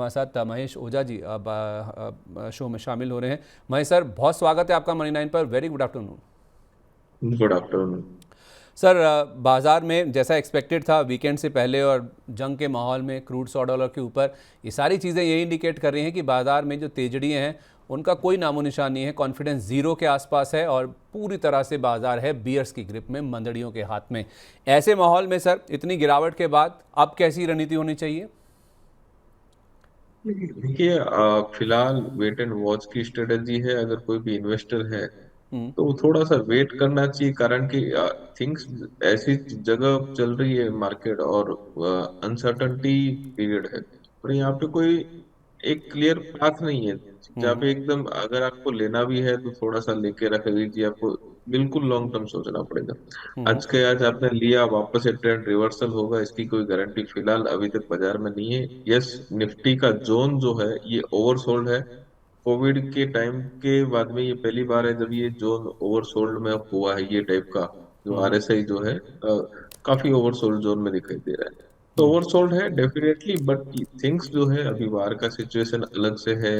हमारे साथ महेश ओझा जी अब शो में शामिल हो रहे हैं। महेश सर, बहुत स्वागत है आपका मनी 9 पर। Very good afternoon. Good afternoon. Sir, बाज़ार में जैसा एक्सपेक्टेड था वीकेंड से पहले और जंग के माहौल में क्रूड $100 के ऊपर, ये सारी चीज़ें यही इंडिकेट कर रही हैं कि बाज़ार में जो तेजड़ियाँ हैं उनका कोई नामो निशान नहीं है। कॉन्फिडेंस ज़ीरो के आसपास है और पूरी तरह से बाज़ार है बियर्स की ग्रिप में, मंदड़ियों के हाथ में। ऐसे माहौल में सर, इतनी गिरावट के बाद अब कैसी रणनीति होनी चाहिए? देखिए, फिलहाल वेट एंड वॉच की स्ट्रेटेजी है। अगर कोई भी इन्वेस्टर है हम्म। तो वो थोड़ा सा वेट करना चाहिए, कारण कि थिंग्स ऐसी जगह चल रही है मार्केट, और अनसर्टनिटी पीरियड है, और यहाँ पे कोई एक क्लियर पाथ नहीं है जहाँ हम्म। पे एकदम अगर आपको लेना भी है तो थोड़ा सा लेके रख लीजिए। आपको बिल्कुल लॉन्ग टर्म सोचना पड़ेगा। हम्म। आज के आज आपने लिया, वापस से ट्रेंड रिवर्सल होगा इसकी कोई गारंटी फिलहाल अभी तक बाजार में नहीं है। यस, निफ्टी का जोन जो है ये ओवरसोल्ड है। कोविड के टाइम के बाद में ये पहली बार है जब ये जोन ओवरसोल्ड में हुआ है, ये टाइप का जो हम्म। आरएसआई जो है काफी ओवरसोल्ड जोन में दिखाई दे रहा है। तो हम्म। ओवरसोल्ड है डेफिनेटली, बट थिंग्स जो है अभी बाहर का सिचुएशन अलग से है।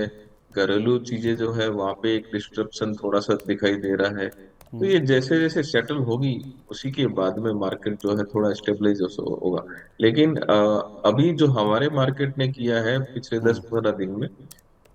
घरेलू चीजें जो है वहां पे एक डिस्ट्रप्शन थोड़ा सा दिखाई दे रहा है। तो हम्म। ये जैसे जैसे सेटल होगी उसी के बाद में मार्केट जो है थोड़ा स्टेबलाइज होगा। लेकिन अभी जो हमारे मार्केट ने किया है पिछले हम्म। 10-15 दिन में,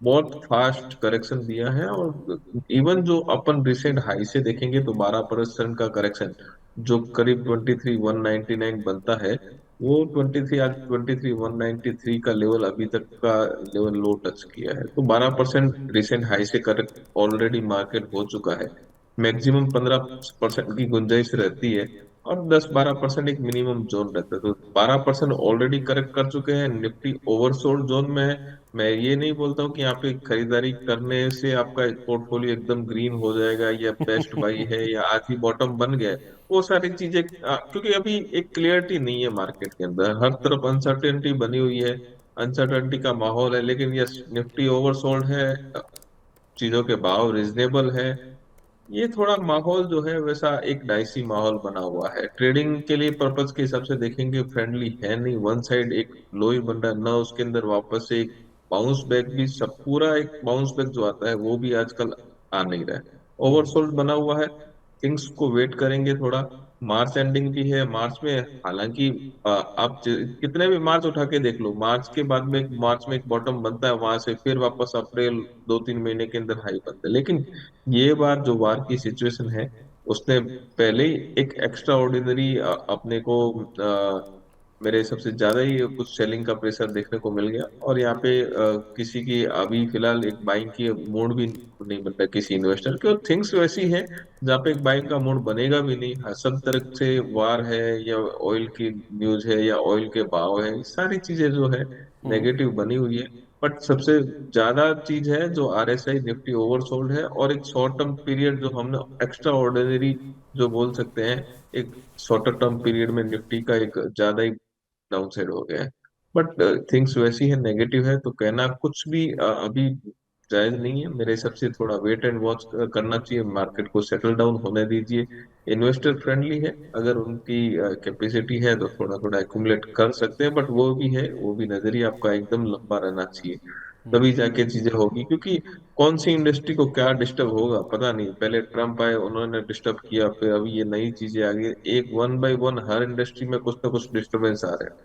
बहुत फास्ट करेक्शन दिया है। और इवन जो अपन रिसेंट हाई से देखेंगे तो 12% का करेक्शन, जो करीब 23,199 बनता है, वो 23, आज 23,193 का लेवल अभी तक का लेवल लो टच किया है। तो 12% रिसेंट हाई से करेक्ट ऑलरेडी मार्केट हो चुका है। मैक्सिमम 15% की गुंजाइश रहती है, और 10-12% एक मिनिमम जोन रहता है। तो 12% ऑलरेडी करेक्ट कर चुके हैं, निफ्टी ओवरसोल्ड जोन में है। मैं ये नहीं बोलता हूँ कि यहाँ पे खरीदारी करने से आपका पोर्टफोलियो एकदम ग्रीन हो जाएगा, या बेस्ट बाई है, या आज ही बॉटम बन गया है। वो सारी चीजें क्योंकि अभी एक क्लियरिटी नहीं है मार्केट के अंदर, हर तरफ अनसर्टेनिटी बनी हुई है, अनसर्टेनिटी का माहौल है। लेकिन यस, निफ्टी ओवरसोल्ड है, चीजों के भाव रिजनेबल है। ये थोड़ा माहौल जो है वैसा एक डाइसी माहौल बना हुआ है। ट्रेडिंग के लिए पर्पज के हिसाब से देखेंगे फ्रेंडली है नहीं, वन साइड एक लो ही बन रहा है ना, उसके अंदर वापस से एक बाउंस बैक भी, सब पूरा एक बाउंस बैक जो आता है वो भी आजकल आ नहीं रहा है। हम्म। ओवरसोल्ड बना हुआ है। थिंग्स को वेट करेंगे थोड़ा। मार्च एंडिंग भी है, मार्च में हालांकि आप कितने भी मार्च उठा के देख लो, मार्च के बाद में मार्च में एक बॉटम बनता है, वहां से फिर वापस अप्रैल 2-3 महीने के अंदर हाई बनता है। लेकिन ये बार जो वार की सिचुएशन है, उसने पहले ही एक एक्स्ट्रा ऑर्डिनरी अपने को मेरे हिसाब से ज्यादा ही कुछ सेलिंग का प्रेशर देखने को मिल गया। और यहाँ पे किसी की अभी फिलहाल एक बाइंग की मूड भी नहीं बन रहा किसी इन्वेस्टर की, और थिंग्स वैसी है जहाँ पे एक बाइंग का मूड बनेगा भी नहीं। हाँ, सब तरह से वार है, या ऑयल की न्यूज है, या ऑयल के भाव है, ये सारी चीजें जो है हम्म। नेगेटिव बनी हुई है। बट सबसे ज्यादा चीज है जो आरएसआई निफ्टी ओवरसोल्ड है, और एक शॉर्ट टर्म पीरियड जो हमने एक्स्ट्रा ऑर्डिनरी जो बोल सकते हैं, एक शॉर्टर टर्म पीरियड में निफ्टी का एक ज्यादा ही डाउन साइड हो गया है। बट थिंग्स वैसी है, नेगेटिव है, तो कहना कुछ भी अभी जायज नहीं है। मेरे हिसाब से थोड़ा वेट एंड वॉच करना चाहिए, मार्केट को सेटल डाउन होने दीजिए। इन्वेस्टर फ्रेंडली है, अगर उनकी कैपेसिटी है तो थोड़ा थोड़ा एक्यूमुलेट कर सकते हैं, बट वो भी है, वो भी नजरिया आपका एकदम लंबा रहना चाहिए, तभी जाके चीजें होगी। क्योंकि कौन सी इंडस्ट्री को क्या डिस्टर्ब होगा पता नहीं। पहले ट्रम्प आए, उन्होंने डिस्टर्ब किया, फिर अभी ये नई चीजें आ गई, एक one by one her industry में कुछ ना कुछ डिस्टरबेंस आ रहे हैं।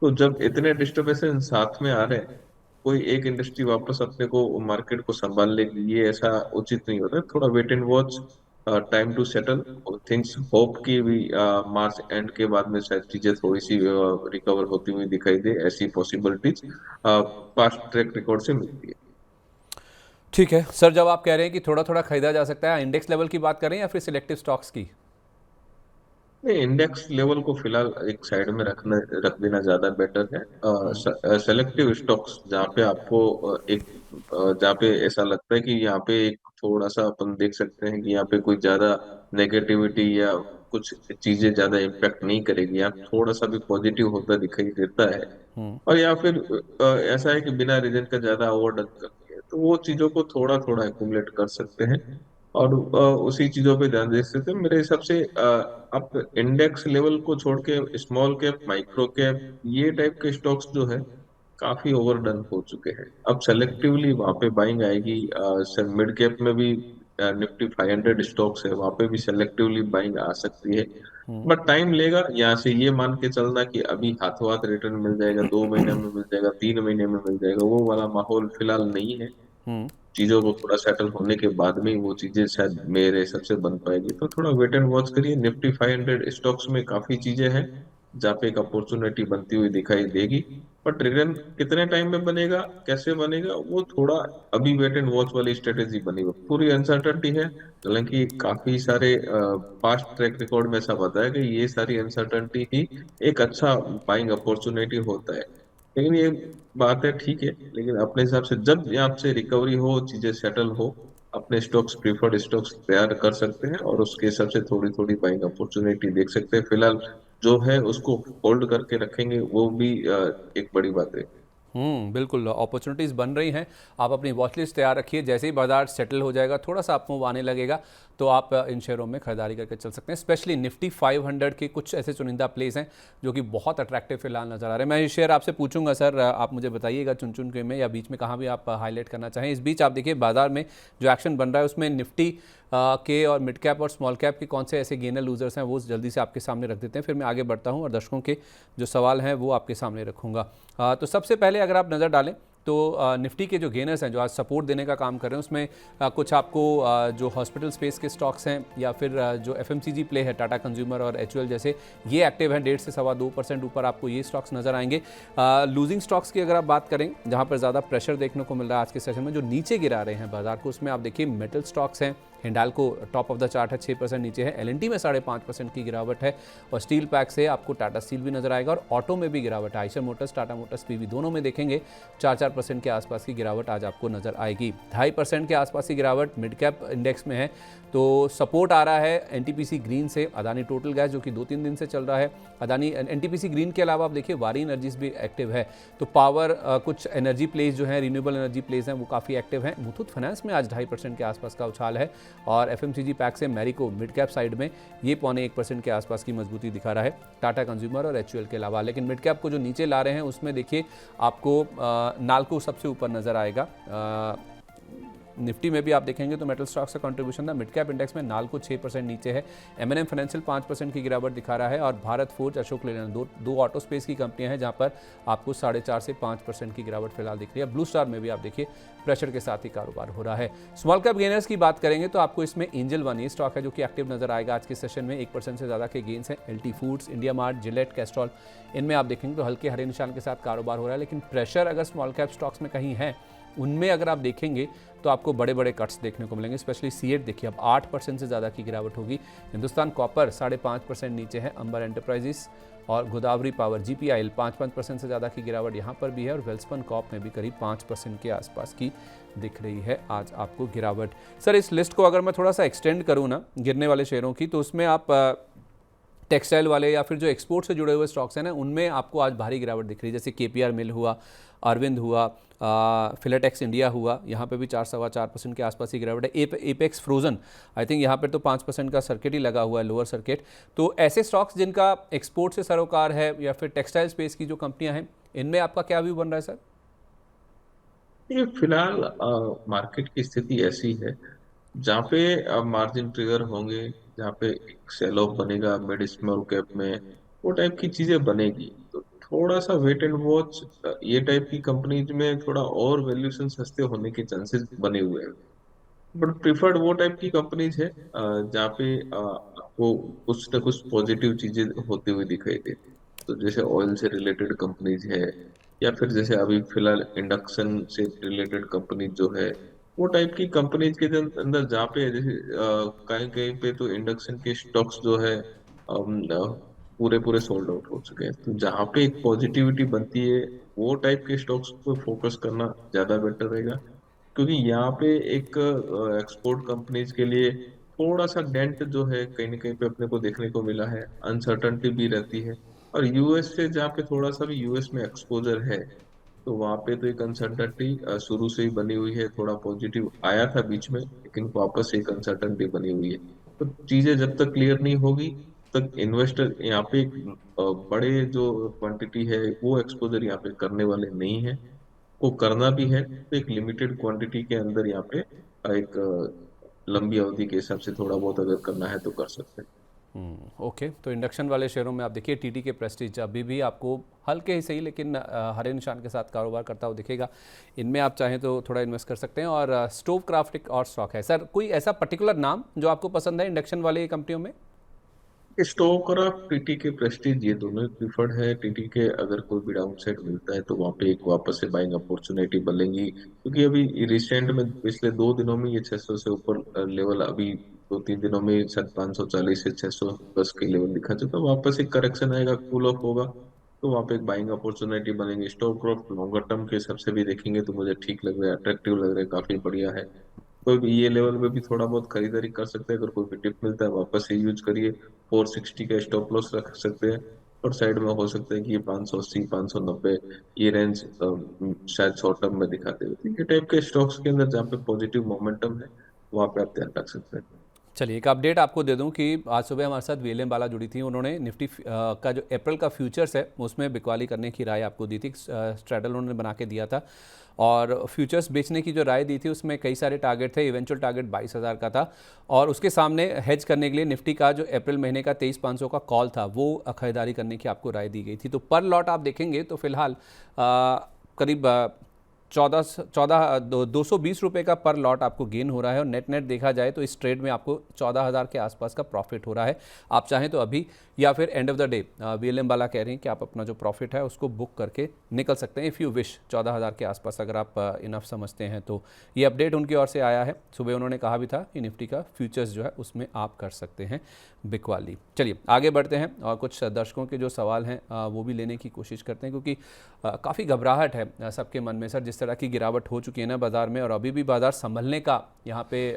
तो जब इतने डिस्टरबेंस साथ में आ रहे हैं, कोई एक इंडस्ट्री वापस अपने को मार्केट को संभाल लेगी, ये ऐसा उचित नहीं होता है। थोड़ा wait and watch, time to settle things. Hope की भी मार्च एंड के बाद में शायद चीजें थोड़ी सी रिकवर होती हुई दिखाई दे, ऐसी पॉसिबिलिटीज पास्ट ट्रैक रिकॉर्ड से मिलती है। ठीक है सर, जब आप कह रहे हैं कि थोड़ा थोड़ा खरीदा जा सकता है, इंडेक्स लेवल की बात करें या फिर सिलेक्टिव स्टॉक्स की? नहीं, इंडेक्स लेवल को फिलहाल एक साइड में रख देना ज्यादा बेटर है। सेलेक्टिव स्टॉक्स जहाँ पे आपको जहाँ पे ऐसा लगता है कि यहाँ पे एक थोड़ा सा अपन देख सकते हैं कि यहाँ पे कोई ज्यादा नेगेटिविटी या कुछ चीजें ज्यादा इम्पेक्ट नहीं करेगी, या थोड़ा सा भी पॉजिटिव होता दिखाई देता है, हम्म। और या फिर ऐसा है कि बिना रीजन का ज्यादा ओवरडन कर दिया, तो वो चीजों को थोड़ा थोड़ा एक्यूमुलेट कर सकते हैं, और उसी चीजों पे ध्यान दे सकते हैं। मेरे हिसाब से आप इंडेक्स लेवल को छोड़ के स्मॉल कैप, माइक्रो कैप, ये टाइप के स्टॉक्स जो है काफी ओवरडन हो चुके हैं। अब सेलेक्टिवली वहां पे बाइंग आएगी। मिड कैप में भी निफ्टी 500 स्टॉक्स है, वहां पे भी सेलेक्टिवली बाइंग आ सकती है। बट टाइम लेगा। यहाँ से ये मान के चलना कि अभी हाथों हाथ रिटर्न मिल जाएगा, 2 महीने में मिल जाएगा, 3 महीने में मिल जाएगा, वो वाला माहौल फिलहाल नहीं है। हम्म। चीजों को थोड़ा सेटल होने के बाद में ही वो चीजें शायद मेरे हिसाब से बन पाएगी। तो थोड़ा वेट एंड वॉच करिए। निफ्टी 500 स्टॉक्स में काफी चीजें हैं जहाँ पे एक अपॉर्चुनिटी बनती हुई दिखाई देगी। बट रिटर्न कितने टाइम में बनेगा, कैसे बनेगा, वो थोड़ा अभी वेट एंड वॉच वाली स्ट्रेटेजी बनी हुई, पूरी अनसर्टनिटी है। हालांकि काफी सारे पास्ट ट्रैक रिकॉर्ड में ऐसा बताया कि ये सारी अनसर्टनिटी ही एक अच्छा बाइंग अपॉर्चुनिटी होता है। लेकिन ये बात है, ठीक है, लेकिन अपने हिसाब से जब यहाँ से रिकवरी हो, चीजें सेटल हो, अपने स्टॉक्स, प्रीफर्ड स्टॉक्स तैयार कर सकते हैं और उसके हिसाब से थोड़ी थोड़ी बाइंग अपॉर्चुनिटी देख सकते हैं। फिलहाल जो है उसको होल्ड करके रखेंगे, वो भी एक बड़ी बात है। बिल्कुल अपॉर्चुनिटीज़ बन रही हैं। आप अपनी वॉच लिस्ट तैयार रखिए, जैसे ही बाजार सेटल हो जाएगा, थोड़ा सा आप मूव आने लगेगा, तो आप इन शेयरों में खरीदारी करके चल सकते हैं। स्पेशली निफ्टी 500 के कुछ ऐसे चुनिंदा प्लेस हैं जो कि बहुत अट्रैक्टिव फिलहाल नजर आ रहे हैं। मैं ये शेयर आपसे पूछूंगा सर, आप मुझे बताइएगा चुन चुन के में या बीच में कहाँ भी आप हाईलाइट करना चाहें। इस बीच आप देखिए बाजार में जो एक्शन बन रहा है उसमें निफ्टी के और मिड कैप और स्मॉल कैप के कौन से ऐसे गेनर लूजर्स हैं वो जल्दी से आपके सामने रख देते हैं, फिर मैं आगे बढ़ता हूं और दर्शकों के जो सवाल हैं वो आपके सामने रखूंगा। तो सबसे पहले अगर आप नज़र डालें तो निफ्टी के जो गेनर्स हैं जो आज सपोर्ट देने का काम कर रहे हैं उसमें कुछ आपको जो हॉस्पिटल स्पेस के स्टॉक्स हैं या फिर जो एफएमसीजी प्ले है टाटा कंज्यूमर और एचयूएल जैसे, ये एक्टिव हैं। 1.5 से 2.25% ऊपर आपको ये स्टॉक्स नजर आएंगे। लूजिंग स्टॉक्स की अगर आप बात करें जहां पर ज़्यादा प्रेशर देखने को मिल रहा है आज के सेशन में, जो नीचे गिरा रहे हैं बाजार को, उसमें आप देखिए मेटल स्टॉक्स हैं। Hindalco top of the chart है, 6% नीचे है। एलएनटी में 5.5% की गिरावट है और स्टील पैक से आपको टाटा स्टील भी नजर आएगा और ऑटो में भी गिरावट है। Eicher Motors, Tata Motors, PV दोनों में देखेंगे 4% के आसपास की गिरावट आज आपको नजर आएगी। 2.5% के आसपास की गिरावट मिड कैप इंडेक्स में है। तो सपोर्ट आ रहा है एनटीपीसी ग्रीन से, अदानी टोटल गैस जो कि 2-3 दिन से चल रहा है। अदानी एनटीपीसी ग्रीन के अलावा आप देखिए वारी एनर्जीज भी एक्टिव है। तो पावर कुछ एनर्जी प्लेस जो है, रिन्यूएबल एनर्जी प्लेस हैं, वो काफ़ी एक्टिव हैं। मुथूट फाइनेंस में आज 2.5% के आसपास का उछाल है और एफएमसीजी पैक से मैरिको मिड कैप साइड में ये 0.25% के आसपास की मजबूती दिखा रहा है, टाटा कंज्यूमर और एचयूएल के अलावा। लेकिन मिड कैप को जो नीचे ला रहे हैं उसमें देखिए आपको नाल्को सबसे ऊपर नजर आएगा। निफ्टी में भी आप देखेंगे तो मेटल स्टॉक्स का कंट्रीब्यूशन था। मिड कैप इंडेक्स में नाल्को 6% नीचे है। एमएनएम फाइनेंशियल 5% की गिरावट दिखा रहा है और भारत फोर्ज, अशोक लेलैंड दो ऑटो स्पेस की कंपनियां हैं जहां पर आपको 4.5 से 5% की गिरावट फिलहाल दिख रही है। ब्लू स्टार में भी आप देखिए प्रेशर के साथ ही कारोबार हो रहा है। स्मॉल कैप गेनर्स की बात करेंगे तो आपको इसमें एंजल वन ये स्टॉक है जो कि एक्टिव नजर आएगा आज के सेशन में। 1% से ज़्यादा के गेंस हैं। LT foods, India mart, Gillette, Castrol, इनमें आप देखेंगे तो हल्के हरे निशान के साथ कारोबार हो रहा है। लेकिन प्रेशर अगर स्मॉल कैप स्टॉक्स में कहीं है, उनमें अगर आप देखेंगे तो आपको बड़े बड़े कट्स देखने को मिलेंगे। स्पेशली सीएट देखिए अब 8% से ज़्यादा की गिरावट होगी। हिंदुस्तान कॉपर 5.5% नीचे है। अंबर एंटरप्राइजेस और गोदावरी पावर, जीपीआईएल 5% से ज़्यादा की गिरावट यहाँ पर भी है और वेल्सपन कॉप में भी करीब 5% के आसपास की दिख रही है आज आपको गिरावट। सर इस लिस्ट को अगर मैं थोड़ा सा एक्सटेंड करूँ ना गिरने वाले शेयरों की, तो उसमें आप टेक्सटाइल वाले या फिर जो एक्सपोर्ट से जुड़े हुए स्टॉक्स हैं ना, उनमें आपको आज भारी गिरावट दिख रही है। जैसे केपीआर मिल हुआ, अरविंद हुआ, फिलेटेक्स इंडिया हुआ, यहाँ पे भी 4.25% के आसपास की गिरावट है। एपेक्स फ्रोजन, आई थिंक यहाँ पर तो 5% का सर्किट ही लगा हुआ है, लोअर सर्किट। तो ऐसे स्टॉक्स जिनका एक्सपोर्ट से सरोकार है या फिर टेक्सटाइल स्पेस की जो कंपनियां हैं, इनमें आपका क्या व्यू बन रहा है सर? ये फिलहाल मार्केट की स्थिति ऐसी है जहाँ पे मार्जिन ट्रिगर होंगे, जहाँ पे एक सेल ऑफ बनेगा मिड स्मॉल कैप में, वो टाइप की चीजें बनेगी। तो थोड़ा सा वेट एंड वॉच। ये टाइप की कंपनीज में थोड़ा और वैल्यूएशन सस्ते होने के चांसेस बने हुए हैं। बट प्रिफर्ड वो टाइप की कंपनीज है जहाँ पे आपको कुछ ना कुछ पॉजिटिव चीजें होती हुई दिखाई दे। तो जैसे ऑयल से रिलेटेड कंपनीज है, या फिर जैसे अभी फिलहाल इंडक्शन से रिलेटेड कंपनीज जो है, वो टाइप की कंपनीज के अंदर जहाँ पे जैसे कहीं कहीं पे तो इंडक्शन के स्टॉक्स जो है पूरे पूरे सोल्ड आउट हो चुके हैं। तो जहाँ पे एक पॉजिटिविटी बनती है, वो टाइप के स्टॉक्स पे फोकस करना ज्यादा बेटर रहेगा। क्योंकि यहाँ पे एक एक्सपोर्ट कंपनीज के लिए थोड़ा सा डेंट जो है कहीं ना कहीं पे अपने को देखने को मिला है, अनसर्टनटी भी रहती है। और यूएस से जहाँ पे थोड़ा सा भी यूएस में एक्सपोजर है, तो वहाँ पे तो एक अनसर्टनटी शुरू से ही बनी हुई है। थोड़ा पॉजिटिव आया था बीच में, लेकिन वापस एक अनसर्टनटी बनी हुई है। तो चीजें जब तक क्लियर नहीं होगी तक इन्वेस्टर यहाँ पे एक बड़े जो क्वांटिटी है वो एक्सपोजर यहाँ पे करने वाले नहीं है। को करना भी है तो एक लिमिटेड क्वांटिटी के अंदर यहाँ पे एक लंबी अवधि के हिसाब से थोड़ा बहुत अगर करना है तो कर सकते हैं। ओके, तो इंडक्शन वाले शेयरों में आप देखिए टीटी के प्रेस्टीज अभी भी आपको हल्के ही सही लेकिन हरे निशान के साथ कारोबार करता हुआ दिखेगा। इनमें आप चाहें तो थोड़ा इन्वेस्ट कर सकते हैं। और स्टोव क्राफ्ट एक और स्टॉक है सर, कोई ऐसा पर्टिकुलर नाम जो आपको पसंद है इंडक्शन वाली कंपनियों में? स्टोक और आप टीटी के प्रेस्टीज ये दोनों ही प्रिफर्ड है। टीटी के अगर कोई भी डाउन साइड मिलता है तो वहाँ पे एक वापस से बाइंग अपॉर्चुनिटी बनेगी, क्योंकि अभी रिसेंट में पिछले 2 दिनों में ये 600 से ऊपर लेवल, अभी 2-3 दिनों में शायद 540 से 610 के लेवल दिखा चुका। वापस एक करेक्शन आएगा, कूल ऑफ होगा, तो वहाँ पे एक बाइंग अपॉर्चुनिटी बनेगी। स्टॉक ग्रोथ लॉन्गर टर्म के हिसाब से भी देखेंगे तो मुझे ठीक लग रहा है, अट्रैक्टिव लग रहा है, काफी बढ़िया है। कोई भी ये लेवल में भी थोड़ा बहुत खरीदारी कर सकते हैं। अगर कोई भी डिप मिलता है वापस से यूज करिए। 460 का स्टॉप लॉस रख सकते हैं। और साइड में हो सकता है कि ये 580 590 ये रेंज शायद शॉर्ट टर्म में दिखाते हुए, तो ये टाइप के स्टॉक्स के अंदर जहाँ पे पॉजिटिव मोमेंटम है वहां पे आप ध्यान रख सकते हैं। चलिए एक अपडेट आपको दे दूं कि आज सुबह हमारे साथ वीएलएम बाला जुड़ी थी। उन्होंने निफ्टी का जो अप्रैल का फ्यूचर्स है उसमें बिकवाली करने की राय आपको दी थी। स्ट्रैडल उन्होंने बना के दिया था और फ्यूचर्स बेचने की जो राय दी थी उसमें कई सारे टारगेट थे। इवेंचुअल टारगेट 22,000 का था और उसके सामने हेज करने के लिए निफ्टी का जो अप्रैल महीने का 23,500 का कॉल था वो खरीदारी करने की आपको राय दी गई थी। तो पर लॉट आप देखेंगे तो फिलहाल करीब 220 रुपये का पर लॉट आपको गेन हो रहा है और नेट नेट देखा जाए तो इस ट्रेड में आपको 14,000 के आसपास का प्रॉफिट हो रहा है। आप चाहें तो अभी या फिर एंड ऑफ द डे वीएलएम वाला कह रहे हैं कि आप अपना जो प्रॉफिट है उसको बुक करके निकल सकते हैं इफ़ यू विश। 14,000 के आसपास अगर आप इनफ समझते हैं तो ये अपडेट उनकी ओर से आया है। सुबह उन्होंने कहा भी था कि निफ्टी का फ्यूचर्स जो है उसमें आप कर सकते हैं बिकवाली। चलिए आगे बढ़ते हैं और कुछ दर्शकों के जो सवाल हैं वो भी लेने की कोशिश करते हैं, क्योंकि काफ़ी घबराहट है सबके मन में। सर जिस तरह की गिरावट हो चुकी है ना बाज़ार में और अभी भी बाज़ार संभलने का यहाँ पे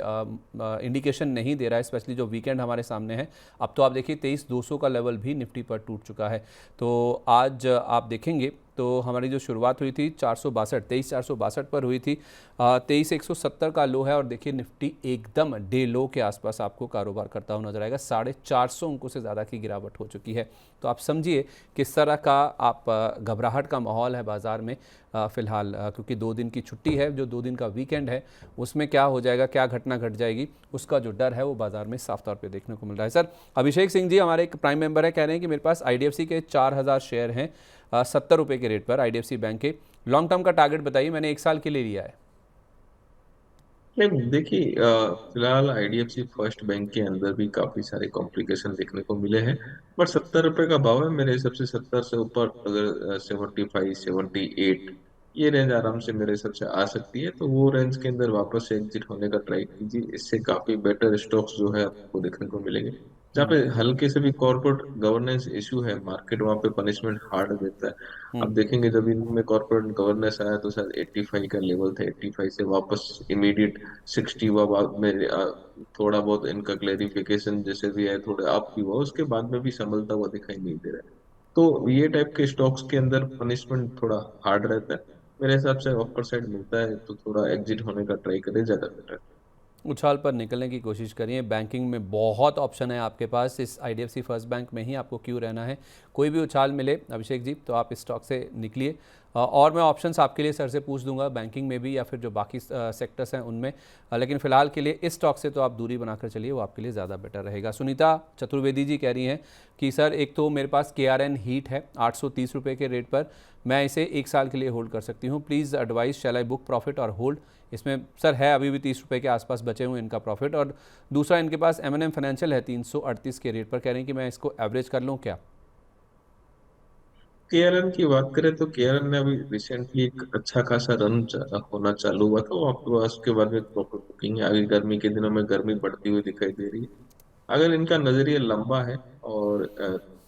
इंडिकेशन नहीं दे रहा है, स्पेशली जो वीकेंड हमारे सामने है। अब तो आप देखिए 23,200 का लेवल भी निफ्टी पर टूट चुका है। तो आज आप देखेंगे तो हमारी जो शुरुआत हुई थी 23,462 पर हुई थी। 23,170 का लो है और देखिए निफ्टी एकदम डे लो के आसपास आपको कारोबार करता हुआ नजर आएगा। 450 अंकों से ज़्यादा की गिरावट हो चुकी है। तो आप समझिए किस तरह का आप घबराहट का माहौल है बाज़ार में फ़िलहाल, क्योंकि 2 दिन की छुट्टी है, जो 2 दिन का वीकेंड है उसमें क्या हो जाएगा, क्या घटना घट जाएगी, उसका जो डर है वो बाज़ार में साफ तौर पे देखने को मिल रहा है। सर अभिषेक सिंह जी हमारे एक प्राइम मेंबर है, कह रहे हैं कि मेरे पास आईडीएफसी के 4,000 शेयर हैं 70 रुपये के रेट पर, आईडीएफसी बैंक के। लॉन्ग टर्म का टारगेट बताइए, मैंने 1 साल के लिए लिया है। नहीं देखिए, फिलहाल आईडीएफसी फर्स्ट बैंक के अंदर भी काफी सारे कॉम्प्लिकेशन देखने को मिले हैं। बट 70 रुपए का भाव है, मेरे हिसाब से 70 से ऊपर अगर 75 78 ये रेंज आराम से मेरे हिसाब से आ सकती है, तो वो रेंज के अंदर वापस से एग्जिट होने का ट्राई कीजिए। इससे काफी बेटर स्टॉक्स जो है आपको देखने को मिलेंगे। जहाँ पे हल्के से भी कॉर्पोरेट गवर्नेंस इशू है, मार्केट वहाँ पे पनिशमेंट हार्ड देता है। अब देखेंगे जब इनमें कॉर्पोरेट गवर्नेंस आया तो शायद 85 का लेवल था, 85 से वापस इमीडिएट 60 हुआ। बाद में थोड़ा बहुत इनका क्लेरिफिकेशन जैसे भी है, थोड़ा अप भी हुआ, उसके बाद में भी संभलता हुआ दिखाई नहीं दे रहा है। तो ये टाइप के स्टॉक्स के अंदर पनिशमेंट थोड़ा हार्ड रहता है। मेरे हिसाब से अपर साइड मिलता है तो थोड़ा एग्जिट होने का ट्राई करें, ज्यादा बेटर। उछाल पर निकलने की कोशिश करिए। बैंकिंग में बहुत ऑप्शन है आपके पास, इस आईडीएफसी फर्स्ट बैंक में ही आपको क्यों रहना है। कोई भी उछाल मिले अभिषेक जी तो आप इस स्टॉक से निकलिए। और मैं ऑप्शंस आपके लिए सर से पूछ दूंगा बैंकिंग में भी या फिर जो बाकी सेक्टर्स हैं उनमें, लेकिन फिलहाल के लिए इस स्टॉक से तो आप दूरी बनाकर चलिए, वो आपके लिए ज़्यादा बेटर रहेगा। सुनीता चतुर्वेदी जी कह रही हैं कि सर एक तो मेरे पास KRN हीट है 830 रुपये के रेट पर, मैं इसे 1 साल के लिए होल्ड कर सकती हूँ, please advise shall I book profit और होल्ड। इसमें सर है अभी भी 30 रुपये के आसपास बचे हुए इनका प्रॉफिट। और दूसरा इनके पास M&M फाइनेंशियल है 338 के रेट पर, कह रहे हैं कि मैं इसको एवरेज कर लूँ क्या? केआरएन की बात करें तो केआरएन ने अभी रिसेंटली एक अच्छा खासा होना चालू हुआ था, वो आपके पास उसके बाद में प्रॉफिट बुकिंग है। आगे गर्मी के दिनों में गर्मी बढ़ती हुई दिखाई दे रही है। अगर इनका नजरिया लंबा है और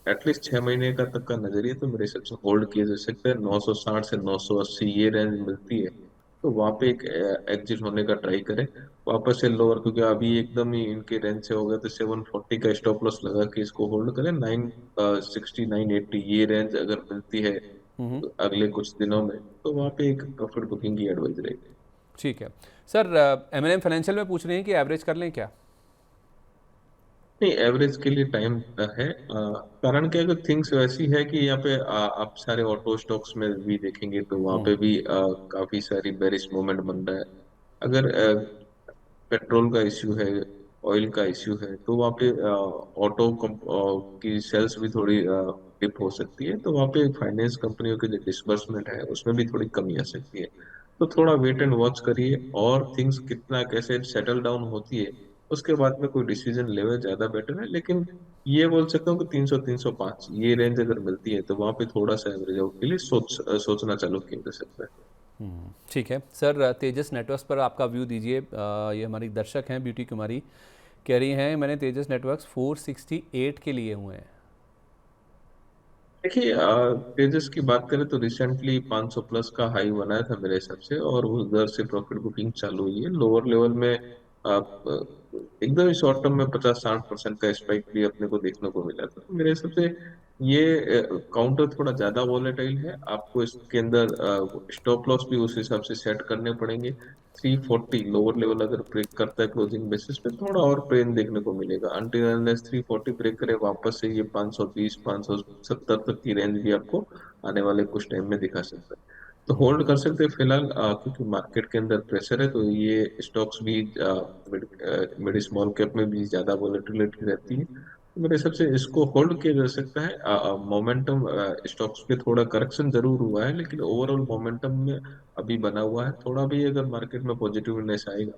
एटलीस्ट 6 महीने का तक का नजरिया, तो मेरे हिसाब से होल्ड किया जा सकता है। 960 से 980 ये रेंज मिलती है तो वहां पे एक एग्जिट होने का ट्राई करें। वापस से लोअर, क्योंकि अभी एकदम ही इनके रेंज से हो गया, तो 740 का स्टॉप लॉस लगा के इसको होल्ड करें। 960 980 ये रेंज अगर मिलती है तो अगले कुछ दिनों में, तो वहां पे एक प्रॉफिट बुकिंग की एडवाइस रहेगी। ठीक है सर। M&M फाइनेंशियल में पूछ रहे हैं कि एवरेज कर लें क्या? नहीं, एवरेज के लिए टाइम है। कारण क्या है कि थिंग्स वैसी है कि यहाँ पे आप सारे ऑटो स्टॉक्स में भी देखेंगे तो वहाँ पे भी काफी सारी बेरिश मूवमेंट बन रहा है। अगर पेट्रोल का इश्यू है, ऑयल का इश्यू है, तो वहाँ पे ऑटो की सेल्स भी थोड़ी डिप हो सकती है, तो वहाँ पे फाइनेंस कंपनियों के जो डिसबर्समेंट है उसमें भी थोड़ी कमी आ सकती है। तो थोड़ा वेट एंड वॉच करिए, और थिंग्स कितना कैसे सेटल डाउन होती है उसके बाद में कोई डिसीजन लेवे ज्यादा बेटर है। लेकिन ये बोल सकता हूँ कि 300 305 ये रेंज अगर मिलती है तो वहाँ पे थोड़ा सा एवरेज आउट के लिए सोचना चालू किया जा सकता है। ठीक है सर, तेजस नेटवर्क्स पर आपका व्यू दीजिए। ये हमारी दर्शक हैं ब्यूटी कुमारी, कह रही हैं मैंने तेजस नेटवर्क्स 468 के लिए हुए हैं। देखिए, तेजस की बात करें तो रिसेंटली 500 प्लस का हाई बनाया था मेरे हिसाब से, और उधर से प्रॉफिट बुकिंग चालू हुई है। लोअर लेवल में आप एकदम शॉर्ट टर्म में 50-60% का स्पाइक भी अपने को देखने को मिला था। तो मेरे हिसाब से ये काउंटर थोड़ा ज्यादा वॉलेटाइल है, आपको इसके अंदर स्टॉप लॉस भी उस हिसाब से सेट करने पड़ेंगे। 340 लोअर लेवल अगर ब्रेक करता है क्लोजिंग बेसिस पे, थोड़ा और पेन देखने को मिलेगा। अनटिल अनलेस 340 ब्रेक करे वापस से ये 520 570 तक की रेंज भी आपको आने वाले कुछ टाइम में दिखा सकता है। तो होल्ड कर सकते हैं फिलहाल, क्योंकि मार्केट के अंदर प्रेशर है, तो ये स्टॉक्स भी मिड स्मॉल कैप में भी ज्यादा वॉलेटिलिटी रहती है, तो मेरे हिसाब से इसको होल्ड किया जा सकता है। मोमेंटम स्टॉक्स पे थोड़ा करेक्शन जरूर हुआ है, लेकिन ओवरऑल मोमेंटम में अभी बना हुआ है। थोड़ा भी अगर मार्केट में पॉजिटिवनेस आएगा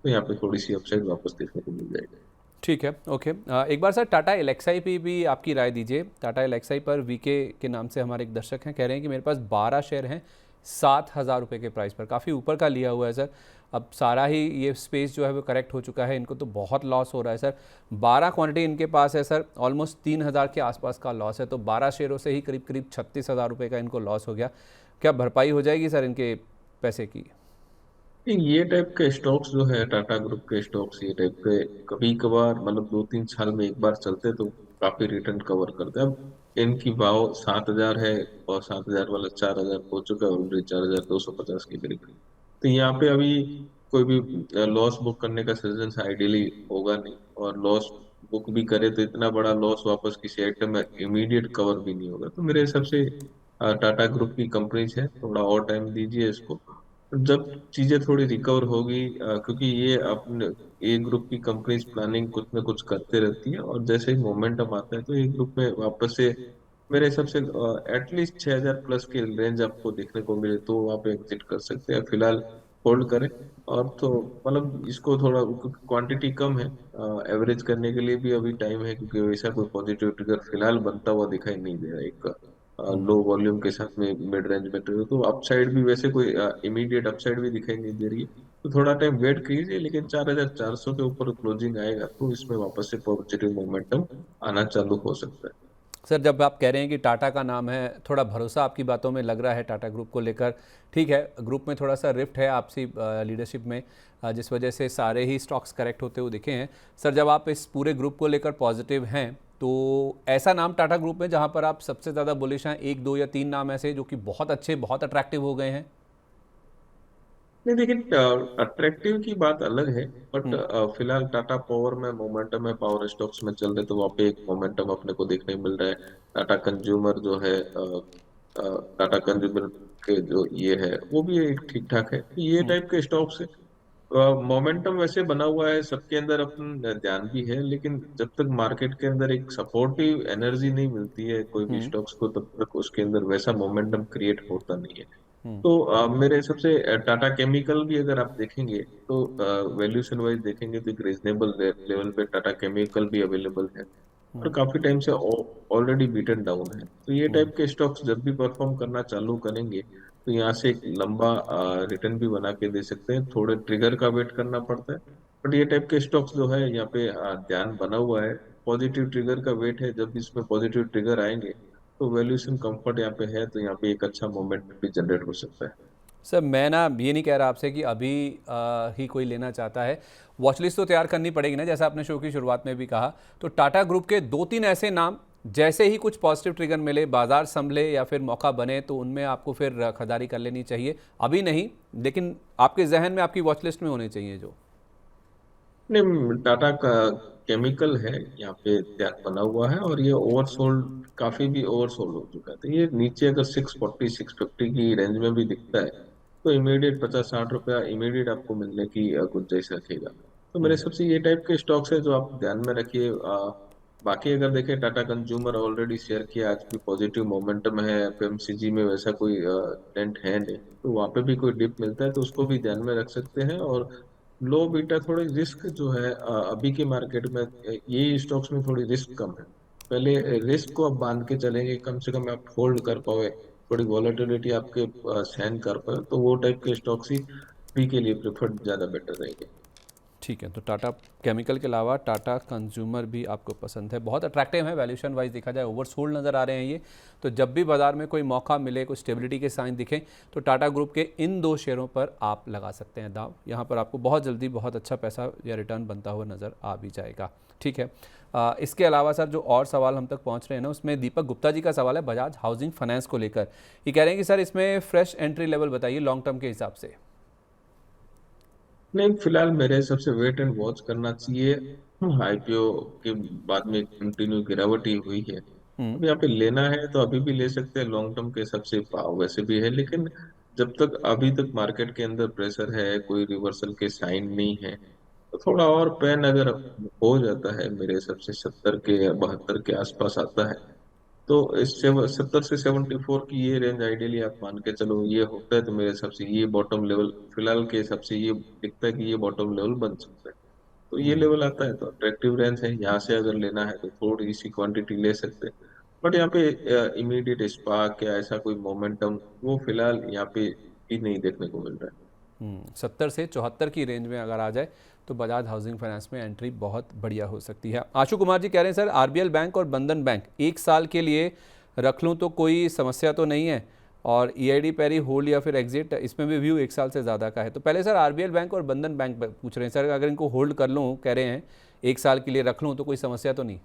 तो यहाँ पे थोड़ी सी अपसाइड वापस देखने को मिल जाएगी। ठीक है, ओके। एक बार सर टाटा एलेक्साई पे भी आपकी राय दीजिए। टाटा एलेक्साई पर वीके के नाम से हमारे एक दर्शक हैं, कह रहे हैं कि मेरे पास 12 शेयर हैं 7,000 रुपये के प्राइस पर, काफ़ी ऊपर का लिया हुआ है सर। अब सारा ही ये स्पेस जो है वो करेक्ट हो चुका है, इनको तो बहुत लॉस हो रहा है सर। 12 क्वांटिटी इनके पास है सर, ऑलमोस्ट 3,000 के आसपास का लॉस है, तो 12 शेयरों से ही करीब करीब 36,000 रुपये का इनको लॉस हो गया। क्या भरपाई हो जाएगी सर इनके पैसे की? ये टाइप के स्टॉक्स जो है, टाटा ग्रुप के स्टॉक्स, ये टाइप के कभी कभार मतलब 2-3 साल में एक बार चलते तो काफी रिटर्न कवर करते हैं। अब इनकी भाव 7,000 है, और 7,000 वाला 4,000 हो चुका है ऑलरेडी, 4,250 के करीब। तो यहाँ पे अभी कोई भी लॉस बुक करने का सजेशन आइडियली होगा नहीं, और लॉस बुक भी करे तो इतना बड़ा लॉस वापस किसी आइटम में इमीडिएट कवर भी नहीं होगा। तो मेरे हिसाब से टाटा ग्रुप की कंपनीज है, थोड़ा और टाइम दीजिए इसको। जब चीजें थोड़ी रिकवर होगी, क्योंकि ये अपने ए ग्रुप की कंपनीज प्लानिंग कुछ ना कुछ करते रहती है, और जैसे ही मोमेंटम आता है तो ए ग्रुप में वापस से मेरे हिसाब से एटलीस्ट 6,000 प्लस की रेंज आपको देखने को मिले तो वहाँ पे एग्जिट कर सकते हैं। फिलहाल होल्ड करें। और तो मतलब इसको थोड़ा, क्वांटिटी कम है, एवरेज करने के लिए भी अभी टाइम है, क्योंकि वैसा कोई पॉजिटिव ट्रिगर फिलहाल बनता हुआ दिखाई नहीं दे रहा है। एक लो वॉल्यूम के साथ में मिड रेंज में तो अपसाइड भी वैसे कोई इमीडिएट अपसाइड भी दिखाई नहीं दे रही है। तो थोड़ा टाइम वेट कीजिए, लेकिन 4,400 के ऊपर क्लोजिंग आएगा तो इसमें वापस से पॉजिटिव मोमेंटम आना चालू हो सकता है। सर जब आप कह रहे हैं कि टाटा का नाम है, थोड़ा भरोसा आपकी बातों में लग रहा है टाटा ग्रुप को लेकर। ठीक है, ग्रुप में थोड़ा सा रिफ्ट है आपसी लीडरशिप में, जिस वजह से सारे ही स्टॉक्स करेक्ट होते हुए दिखे हैं। सर जब आप इस पूरे ग्रुप को लेकर पॉजिटिव हैं, तो ऐसा नाम टाटा ग्रुप में जहां पर आप सबसे ज़्यादा बुलिश हैं, 1 2 या 3 नाम ऐसे जो कि बहुत अच्छे, बहुत अट्रैक्टिव हो गए हैं? नहीं, देखिए, अट्रैक्टिव की बात अलग है, बट हम्म। फिलहाल टाटा पावर में मोमेंटम है, पावर स्टॉक्स में चल रहे तो वहाँ पे एक मोमेंटम अपने को देखने मिल रहा है। टाटा कंज्यूमर जो है, टाटा कंज्यूमर के जो ये है वो भी एक ठीक ठाक है। ये टाइप के स्टॉक्स है, मोमेंटम वैसे बना हुआ है, सबके अंदर अपन ध्यान भी है, लेकिन जब तक मार्केट के अंदर एक सपोर्टिव एनर्जी नहीं मिलती है कोई भी हम्म। स्टॉक्स को, तब तक उसके अंदर वैसा मोमेंटम क्रिएट होता नहीं है। हम्म। तो मेरे हिसाब से टाटा केमिकल भी अगर आप देखेंगे तो वैल्यूएशन वाइज देखेंगे तो एक रीजनेबल लेवल पे टाटा केमिकल भी अवेलेबल है, और काफी टाइम से ऑलरेडी बीटन डाउन है। तो ये टाइप के स्टॉक्स जब भी परफॉर्म करना चालू करेंगे तो यहाँ से एक लंबा रिटर्न भी बना के दे सकते हैं। थोड़े ट्रिगर का वेट करना पड़ता है, बट ये टाइप के स्टॉक्स जो है यहाँ पे ध्यान बना हुआ है। पॉजिटिव ट्रिगर का वेट है, जब इसमें पॉजिटिव ट्रिगर आएंगे तो वैल्यूएशन कंफर्ट यहाँ पे है, तो यहाँ पे एक अच्छा मोमेंट भी जनरेट हो सकता है। सर मैं ना ये नहीं कह रहा आपसे कि अभी ही कोई लेना चाहता है, वॉच लिस्ट तो तैयार करनी पड़ेगी ना, जैसा आपने शो की शुरुआत में भी कहा। तो टाटा ग्रुप के 2 3 ऐसे नाम, जैसे ही कुछ पॉजिटिव ट्रिगर मिले, बाजार संभले या फिर मौका बने, तो उनमें आपको फिर खरीदारी कर लेनी चाहिए। अभी नहीं, लेकिन आपके जहन में, आपकी वॉच लिस्ट में होने चाहिए जो। नहीं, टाटा का केमिकल है यहाँ पे त्याग बना हुआ है, और ये ओवरसोल्ड, काफी भी ओवरसोल्ड हो चुका है। तो ये नीचे अगर 640 650 की रेंज में भी दिखता है तो इमीडिएट 50 60 रुपया इमीडिएट आपको मिलने की गुंजाइश रखेगा। तो मेरे हिसाब से ये टाइप के स्टॉक्स है जो आप ध्यान में रखिए। बाकी अगर देखें, टाटा कंज्यूमर ऑलरेडी शेयर किया, आज भी पॉजिटिव मोमेंटम है, एफएमसीजी में वैसा कोई डेंट है नहीं, तो वहां पे भी कोई डिप मिलता है तो उसको भी ध्यान में रख सकते हैं। और लो बीटा थोड़ी रिस्क जो है अभी के मार्केट में, ये स्टॉक्स में थोड़ी रिस्क कम है। पहले रिस्क को आप बांध के चलेंगे, कम से कम आप होल्ड कर पाओ, थोड़ी वॉलेटिलिटी आपके सहन कर पाए, तो वो टाइप के स्टॉक्स ही फ्री के लिए प्रेफर्ड ज्यादा बेटर रहेंगे। ठीक है, तो टाटा केमिकल के अलावा टाटा कंज्यूमर भी आपको पसंद है, बहुत अट्रैक्टिव है, वैल्यूएशन वाइज देखा जाए ओवरसोल्ड नज़र आ रहे हैं ये। तो जब भी बाजार में कोई मौका मिले, कोई स्टेबिलिटी के साइन दिखें, तो टाटा ग्रुप के इन दो शेयरों पर आप लगा सकते हैं दाव। यहाँ पर आपको बहुत जल्दी बहुत अच्छा पैसा या रिटर्न बनता हुआ नज़र आ भी जाएगा। ठीक है, इसके अलावा सर जो और सवाल हम तक पहुँच रहे हैं ना, उसमें दीपक गुप्ता जी का सवाल है बजाज हाउसिंग फाइनेंस को लेकर। ये कह रहे हैं कि सर इसमें फ्रेश एंट्री लेवल बताइए लॉन्ग टर्म के हिसाब से। नहीं, फिलहाल मेरे हिसाब से वेट एंड वॉच करना चाहिए। आईपीओ के बाद में कंटिन्यू गिरावट ही हुई है, अब यहाँ पे लेना है तो अभी भी ले सकते हैं, लॉन्ग टर्म के हिसाब से भाव वैसे भी है। लेकिन जब तक अभी तक मार्केट के अंदर प्रेशर है, कोई रिवर्सल के साइन नहीं है, तो थोड़ा और पेन अगर हो जाता है, मेरे हिसाब से 70 के 72 के आसपास आता है, तो इससे 70 से 74 की ये रेंज आइडियली आप मान के चलो, ये होता है तो मेरे हिसाब से ये बॉटम लेवल फिलहाल के हिसाब से ये दिखता है कि ये बॉटम लेवल बन सकता है। तो ये लेवल आता है तो अट्रैक्टिव रेंज है, यहाँ से अगर लेना है तो थोड़ी सी क्वांटिटी ले सकते हैं। बट यहाँ पे इमीडिएट स्पार्क या ऐसा कोई मोमेंटम वो फिलहाल यहाँ पे ही नहीं देखने को मिल रहा है। 70 से 74 की रेंज में अगर आ जाए तो बजाज हाउसिंग फाइनेंस में एंट्री बहुत बढ़िया हो सकती है। आशु कुमार जी कह रहे हैं सर आरबीएल बैंक और बंधन बैंक एक साल के लिए रख लूँ तो कोई समस्या तो नहीं है, और ईआईडी पैरी होल्ड या फिर एग्जिट, इसमें भी व्यू एक साल से ज़्यादा का है। तो पहले सर आरबीएल बैंक और बंधन बैंक पूछ रहे हैं सर, अगर इनको होल्ड कर लूँ, कह रहे हैं एक साल के लिए रख लूँ तो कोई समस्या तो नहीं?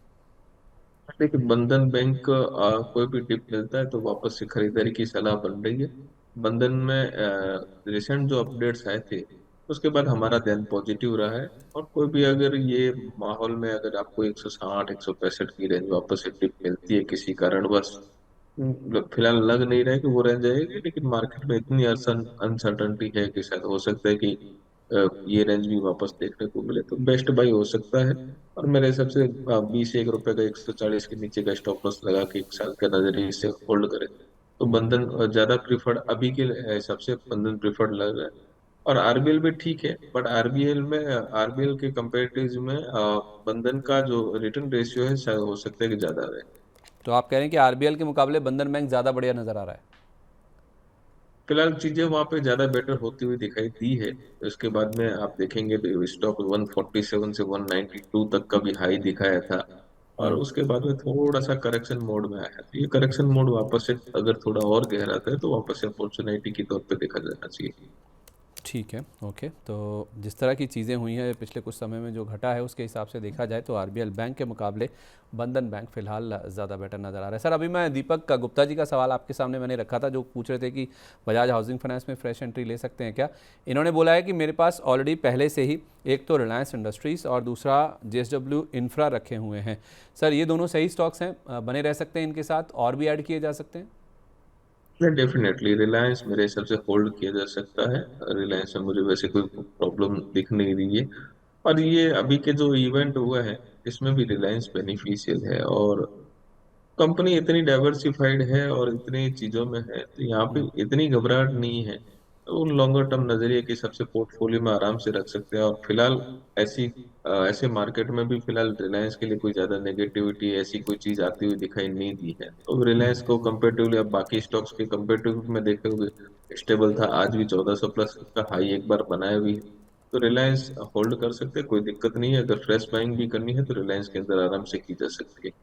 देखिए, बंधन बैंक कोई भी डिप मिलता है तो वापस से खरीदारी की सलाह बन रही है। बंधन में रिसेंट जो अपडेट्स आए थे उसके बाद हमारा ध्यान पॉजिटिव रहा है, और कोई भी अगर ये माहौल में अगर आपको 160 165 की रेंज वापस से डिप मिलती है किसी कारणवश, फिलहाल लग नहीं रहा है कि वो रेंज आएगी, लेकिन मार्केट में इतनी अनसर्टनिटी है कि शायद हो सकता है कि ये रेंज भी वापस देखने को मिले, तो बेस्ट बाई हो सकता है। और मेरे हिसाब से 20 1 रुपए का 140 के नीचे का स्टॉप लॉस लगा के 1 साल के नजरिए से होल्ड करें तो बंधन ज्यादा प्रिफर्ड अभी के हिसाब से बंधन प्रिफर्ड लग रहा है। और आरबीएल भी ठीक है, बट आरबीएल के कंपेरेटिव में बंधन का जो रिटर्न रेशियो है शायद हो सकता है कि ज्यादा रहे। तो आप कह रहे हैं कि आरबीएल के मुकाबले बंधन बैंक ज़्यादा बढ़िया नज़र आ रहा है? फिलहाल चीजें वहां पे ज्यादा बेटर होती हुई दिखाई दी है। इसके बाद में आप देखेंगे तो स्टॉक 147 से 192 तक का भी हाई दिखाया था, और उसके बाद में थोड़ा सा करेक्शन मोड में आया, तो ये करेक्शन मोड वापस से अगर थोड़ा और गहराता है तो वापस से अपॉर्चुनिटी के तौर पे देखा जाना चाहिए। ठीक है, ओके। तो जिस तरह की चीज़ें हुई हैं पिछले कुछ समय में, जो घटा है उसके हिसाब से देखा जाए तो आरबीएल बैंक के मुकाबले बंधन बैंक फिलहाल ज़्यादा बेटर नज़र आ रहा है। सर अभी मैं दीपक का गुप्ता जी का सवाल आपके सामने मैंने रखा था, जो पूछ रहे थे कि बजाज हाउसिंग फाइनेंस में फ्रेश एंट्री ले सकते हैं क्या। इन्होंने बोला है कि मेरे पास ऑलरेडी पहले से ही एक तो रिलायंस इंडस्ट्रीज़ और दूसरा जेएसडब्ल्यू इंफ्रा रखे हुए हैं। सर ये दोनों सही स्टॉक्स हैं, बने रह सकते हैं इनके साथ, और भी ऐड किए जा सकते हैं? डेफिनेटली रिलायंस मेरे हिसाब से होल्ड किया जा सकता है। रिलायंस में मुझे वैसे कोई प्रॉब्लम दिख नहीं रही है, और ये अभी के जो इवेंट हुआ है इसमें भी रिलायंस बेनिफिशियल है, और कंपनी इतनी डाइवर्सिफाइड है और इतनी चीजों में है तो यहाँ पे इतनी घबराहट नहीं है। तो लॉन्गर टर्म नजरिए के सबसे पोर्टफोलियो में आराम से रख सकते हैं। और फिलहाल ऐसे मार्केट में भी फिलहाल रिलायंस के लिए कोई ज्यादा नेगेटिविटी ऐसी कोई चीज आती हुई दिखाई नहीं दी है, तो रिलायंस को कंपेरेटिवली अब बाकी स्टॉक्स के कंपेरेटिव में देखे हुए स्टेबल था, आज भी 1400 प्लस का हाई एक बार बनाया हुई है। तो रिलायंस होल्ड कर सकते हैं, कोई दिक्कत नहीं है। अगर फ्रेश बाइंग भी करनी है तो रिलायंस के अंदर आराम से की जा सकती है।